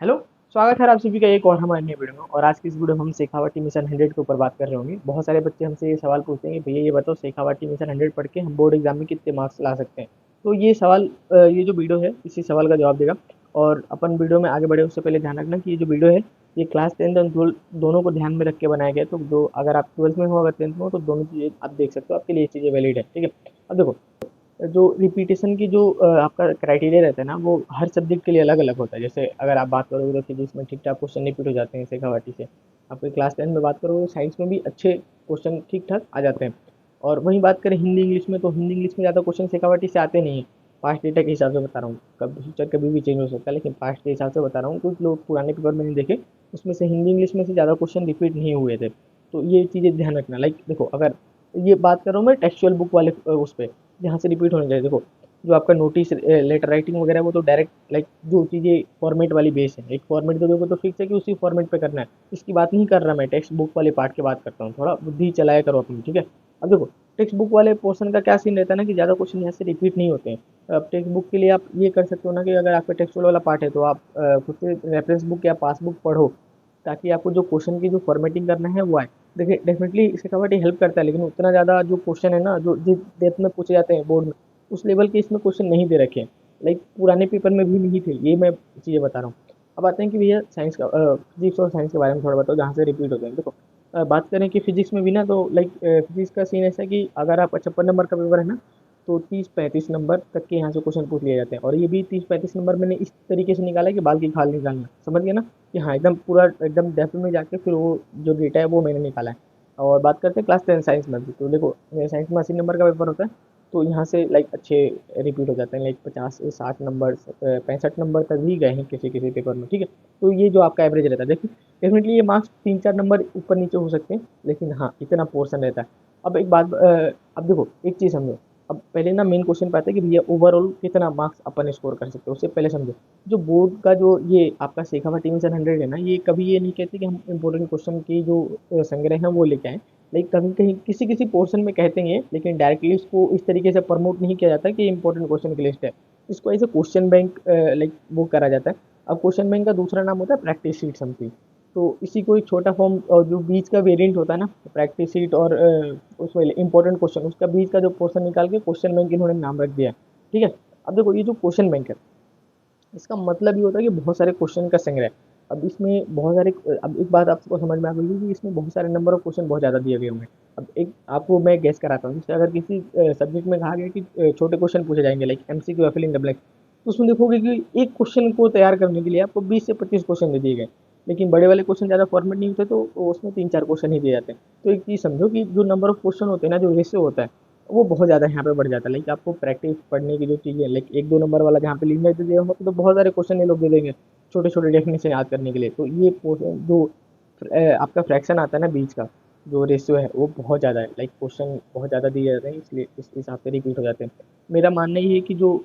Hello. स्वागत है आप सभी का एक और हमारे नए वीडियो में। और आज की इस वीडियो में हम शेखावाटी मिशन 100 के ऊपर बात कर रहे होंगे। बहुत सारे बच्चे हमसे ये सवाल पूछते हैं कि भैया ये बताओ शेखावाटी मिशन 100 पढ़ के हम बोर्ड एग्जाम में कितने मार्क्स ला सकते हैं। तो ये सवाल ये जो वीडियो है इसी सवाल का जवाब देगा। और अपन वीडियो में आगे बढ़े उससे पहले ध्यान रखना कि ये जो वीडियो है ये क्लास 10 और 12 दोनों को ध्यान में रख के बनाया गया है। तो जो अगर आप 12th में हो अगर 10th में हो तो दोनों चीज़ें आप देख सकते हो, आपके लिए ये चीज़ें वैलिड है। ठीक है, अब देखो जो रिपीटेशन की जो आपका क्राइटेरिया रहता है ना वो हर सब्जेक्ट के लिए अलग अलग होता है। जैसे अगर आप बात करोगे तो फिजिक्स में ठीक ठाक क्वेश्चन रिपीट हो जाते हैं शेखावाटी से। आपके क्लास 10 में बात करोगे साइंस में भी अच्छे क्वेश्चन ठीक ठाक आ जाते हैं। और वहीं बात करें हिंदी इंग्लिश में तो हिंदी इंग्लिश में ज़्यादा क्वेश्चन शेखावाटी से आते नहीं है। पास्ट डेटा के हिसाब से बता रहा हूँ, कब फ्यूचर कभी भी चेंज हो सकता है, लेकिन पास्ट के हिसाब से बता रहा हूँ। कुछ लोग पुराने पेपर मैंने देखे उसमें से हिंदी इंग्लिश में से ज़्यादा क्वेश्चन रिपीट नहीं हुए थे। तो ये चीज़ें ध्यान रखना। लाइक देखो, अगर ये बात कर रहा हूँ मैं टेक्सचुअल बुक वाले उस पर जहाँ से रिपीट होने चाहिए। देखो जो आपका नोटिस लेटर राइटिंग वगैरह वो तो डायरेक्ट लाइक जो चीज़ें फॉर्मेट वाली बेस है, एक फॉर्मेट दे दोगे तो फिक्स है कि उसी फॉर्मेट पे करना है। इसकी बात नहीं कर रहा मैं, टेक्स्ट बुक वाले पार्ट की बात करता हूँ। थोड़ा बुद्धि चलाया करो अपनी, ठीक है। अब देखो टेक्स्ट बुक वाले पोर्शन का क्या सीन रहता है ना कि ज़्यादा क्वेश्चन यहाँ से रिपीट नहीं होते हैं। अब टेक्स्ट बुक के लिए आप ये कर सकते हो ना कि अगर आपका टेक्सचुअल वाला पार्ट है तो आप खुद से रेफरेंस बुक या पासबुक पढ़ो, ताकि आपको जो क्वेश्चन की जो फॉर्मेटिंग करना है वो आए। देखिए डेफिनेटली इसके कवर्टी हेल्प करता है, लेकिन उतना ज़्यादा जो क्वेश्चन है ना जो जिस डेप्थ में पूछे जाते हैं बोर्ड में उस लेवल के इसमें क्वेश्चन नहीं दे रखे हैं। लाइक पुराने पेपर में भी नहीं थे, ये मैं चीज़ें बता रहा हूँ। अब आते हैं कि भैया साइंस का फिजिक्स और साइंस के बारे में थोड़ा बताओ जहाँ से रिपीट होते हैं। देखो बात करें कि फिजिक्स में भी ना तो लाइक फिजिक्स का सीन ऐसा है कि अगर आप 55 नंबर का पेपर है ना तो 30-35 नंबर तक के यहाँ से क्वेश्चन पूछ लिए जाते हैं। और ये भी 30-35 नंबर मैंने इस तरीके से निकाला है कि बाल की खाल निकालना, समझ गए ना कि हाँ एकदम पूरा एकदम डेप्थ में जाके फिर वो जो डेटा है वो मैंने निकाला है। और बात करते हैं क्लास 10 साइंस में भी, तो देखो साइंस में 80 नंबर का पेपर होता है। तो यहाँ से लाइक अच्छे रिपीट हो जाते हैं, लाइक 50 से 60 नंबर 65 नंबर तक भी गए हैं किसी किसी पेपर में, ठीक है। तो ये जो आपका एवरेज रहता है देखिए डेफिनेटली ये मार्क्स 3-4 नंबर ऊपर नीचे हो सकते हैं, लेकिन हाँ इतना पोर्शन रहता है। अब एक बात अब देखो एक चीज़ समझो। अब पहले ना मेन क्वेश्चन पे आता है कि भैया ओवरऑल कितना मार्क्स अपन स्कोर कर सकते हो, उससे पहले समझो जो बोर्ड का जो ये आपका शेखावाटी मिशन 100 है ना, ये कभी ये नहीं कहते कि हम इंपॉर्टेंट क्वेश्चन की जो संग्रह है वो लेके आए। लाइक कभी कहीं किसी किसी पोर्शन में कहते हैं ये, लेकिन डायरेक्टली इसको इस तरीके से प्रमोट नहीं किया जाता कि इंपॉर्टेंट क्वेश्चन की लिस्ट है। इसको ऐसे क्वेश्चन बैंक लाइक वो करा जाता है। अब क्वेश्चन बैंक का दूसरा नाम होता है प्रैक्टिस शीट समथिंग। तो इसी को एक छोटा फॉर्म और जो बीच का वेरिएंट होता है ना प्रैक्टिस शीट और उसमें इंपॉर्टेंट क्वेश्चन उसका बीच का जो पोर्शन निकाल के क्वेश्चन बैंक इन्होंने नाम रख दिया है, ठीक है। अब देखो ये जो क्वेश्चन बैंक है इसका मतलब ये होता है कि बहुत सारे क्वेश्चन का संग्रह। अब इसमें बहुत सारे अब एक बात आपको समझ में आ गई कि इसमें बहुत सारे नंबर ऑफ क्वेश्चन बहुत ज़्यादा दिए गए होंगे। अब एक आपको मैं गेस कराता हूँ, जैसे अगर किसी सब्जेक्ट में कहा गया कि छोटे क्वेश्चन पूछे जाएंगे लाइक एमसीक्यू या फिल इन द ब्लैंक, तो उसमें देखोगे कि एक क्वेश्चन को तैयार करने के लिए आपको 20 से 25 क्वेश्चन दे दिए गए। लेकिन बड़े वाले क्वेश्चन ज़्यादा फॉर्मेट नहीं होते तो उसमें 3-4 क्वेश्चन ही दिए जाते हैं। तो एक चीज़ समझो कि जो नंबर ऑफ क्वेश्चन होते हैं ना, जो रेशियो होता है वो बहुत ज़्यादा यहाँ पे बढ़ जाता है। लाइक आपको प्रैक्टिस पढ़ने की जो चीज़ें लाइक 1-2 नंबर वाला जहाँ पे लिखना दे दिया होगा तो बहुत सारे क्वेश्चन ये लोग दे देंगे छोटे छोटे डेफिनेशन याद करने के लिए। तो ये जो आपका फ्रैक्शन आता है ना बीच का जो रेशियो है वो बहुत ज़्यादा है। लाइक क्वेश्चन बहुत ज़्यादा दिए जाते हैं, इसलिए इस हिसाब से रिपीट हो जाते हैं। मेरा मानना ये है कि जो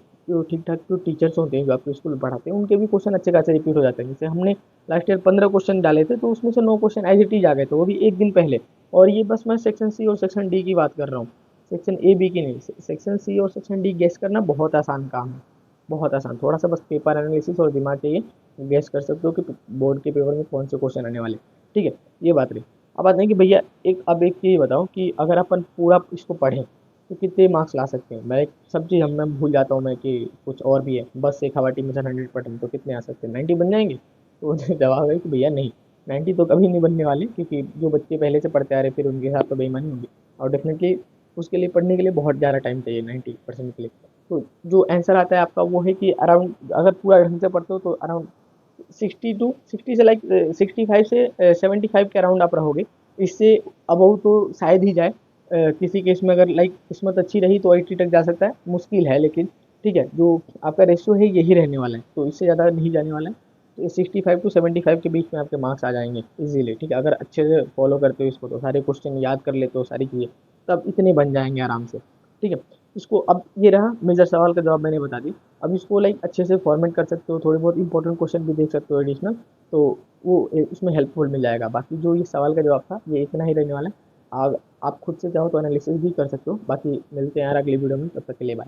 ठीक ठाक जो टीचर्स होते हैं जो आपके स्कूल में पढ़ाते हैं उनके भी क्वेश्चन अच्छे खासे रिपीट हो जाते हैं। जैसे हमने लास्ट ईयर 15 क्वेश्चन डाले थे तो उसमें से 9 क्वेश्चन एज इट इज आ गए थे, वो भी एक दिन पहले। और ये बस मैं सेक्शन सी और सेक्शन डी की बात कर रहा हूँ, सेक्शन ए बी की नहीं। सेक्शन सी और सेक्शन डी गेस करना बहुत आसान काम है, बहुत आसान। थोड़ा सा बस पेपर एनालिसिस और दिमाग चाहिए, गेस कर सकते हो कि बोर्ड के पेपर में कौन से क्वेश्चन आने वाले, ठीक है। ये बात रही। अब बात नहीं कि भैया अब एक चीज़ बताओ कि अगर अपन पूरा इसको पढ़ें तो कितने मार्क्स ला सकते हैं। मैं एक सब चीज़ हम मैं भूल जाता हूँ मैं कि कुछ और भी है, बस शेखावाटी मिशन 100 पढ़ें तो कितने आ सकते हैं, 90 बन जाएंगे। तो जवाब है कि भैया नहीं, 90 तो कभी नहीं बनने वाले, क्योंकि जो बच्चे पहले से पढ़ते आ रहे फिर उनके साथ तो बेईमानी होगी। और डेफिनेटली उसके लिए पढ़ने के लिए बहुत ज़्यादा टाइम चाहिए 90% के लिए। तो जो आंसर आता है आपका वो है कि अराउंड अगर पूरा ढंग से पढ़ते हो तो अराउंड 60 से लाइक 65 से 75 के अराउंड आप रहोगे। इससे अबव तो शायद ही जाए। किसी केस में अगर लाइक किस्मत अच्छी रही तो 80 तक जा सकता है, मुश्किल है लेकिन ठीक है। जो आपका रेशियो है यही रहने वाला है, तो इससे ज़्यादा नहीं जाने वाला है। तो 65 to 75 के बीच में आपके मार्क्स आ जाएंगे इजीली, ठीक है। अगर अच्छे से फॉलो करते हो इसको तो सारे क्वेश्चन याद कर लेते हो सारी चीज़ें, तब इतने बन जाएंगे आराम से, ठीक है। इसको अब ये रहा मेजर सवाल का जवाब मैंने बता दी। अब इसको लाइक अच्छे से फॉर्मेट कर सकते हो, थोड़े बहुत इंपॉर्टेंट क्वेश्चन भी देख सकते हो एडिशनल, तो वो इसमें हेल्पफुल मिल जाएगा। बाकी जो ये सवाल का जवाब था ये इतना ही रहने वाला है। आप खुद से चाहो तो एनालिसिस भी कर सकते हो। बाकी मिलते हैं यार अगली वीडियो में, तब तक के लिए बाय।